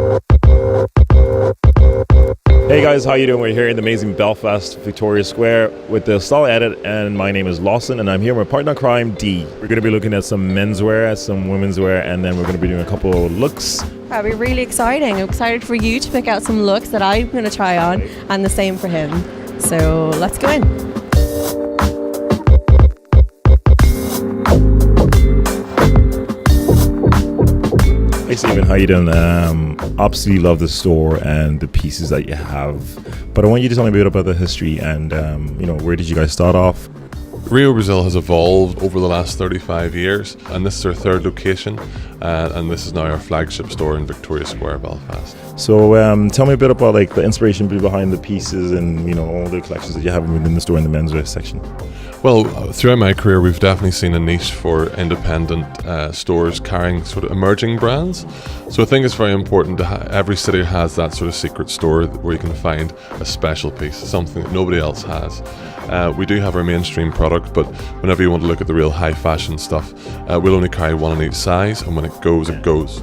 Hey guys, how you doing? We're here in the amazing Belfast, Victoria Square with the Style Edit, and my name is Lawson, and I'm here with my partner in crime, Dee. We're going to be looking at some menswear, some women's wear, and then we're going to be doing a couple of looks. That'll be really exciting. I'm excited for you to pick out some looks that I'm going to try on, and the same for him. So let's go in. Hey Stephen, how you doing? Absolutely love the store and the pieces that you have, but I want you to tell me a bit about the history and where did you guys start off? Rio Brazil has evolved over the last 35 years, and this is our third location, and this is now our flagship store in Victoria Square, Belfast. So tell me a bit about the inspiration behind the pieces and all the collections that you have within the store in the menswear section. Well, throughout my career, we've definitely seen a niche for independent stores carrying sort of emerging brands. So I think it's very important to every city has that sort of secret store where you can find a special piece, something that nobody else has. We do have our mainstream product, but whenever you want to look at the real high fashion stuff, we'll only carry one in each size, and when it goes, it goes.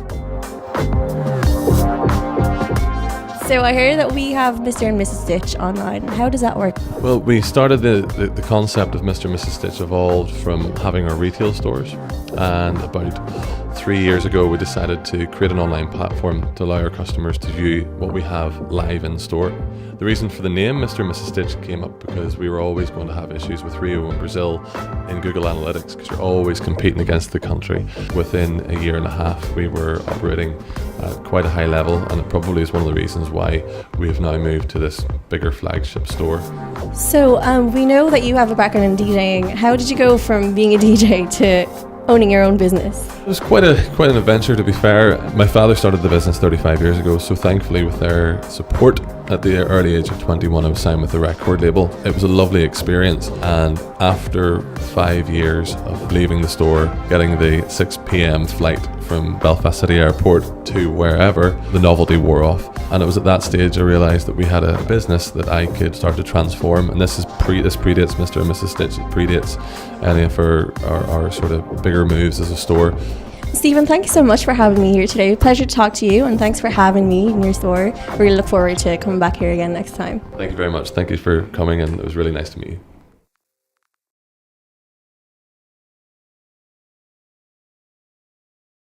So I hear that we have Mr. and Mrs. Stitch online. How does that work? Well, we started the concept of Mr. and Mrs. Stitch evolved from having our retail stores, and about 3 years ago we decided to create an online platform to allow our customers to view what we have live in store. The reason for the name Mr. and Mrs. Stitch came up because we were always going to have issues with Rio and Brazil in Google Analytics, because you're always competing against the country. Within a year and a half we were operating at quite a high level, and it probably is one of the reasons why we have now moved to this bigger flagship store. So we know that you have a background in DJing. How did you go from being a DJ to owning your own business? It was quite an adventure, to be fair. My father started the business 35 years ago, so thankfully with their support at the early age of 21 I was signed with the record label. It was a lovely experience, and after 5 years of leaving the store, getting the 6 p.m. flight from Belfast City Airport to wherever, the novelty wore off, and it was at that stage I realised that we had a business that I could start to transform, and this predates Mr. and Mrs. Stitch. It predates any of our sort of bigger moves as a store. Stephen, thank you so much for having me here today. Pleasure to talk to you, and thanks for having me in your store. Really look forward to coming back here again next time. Thank you very much. Thank you for coming, and it was really nice to meet you.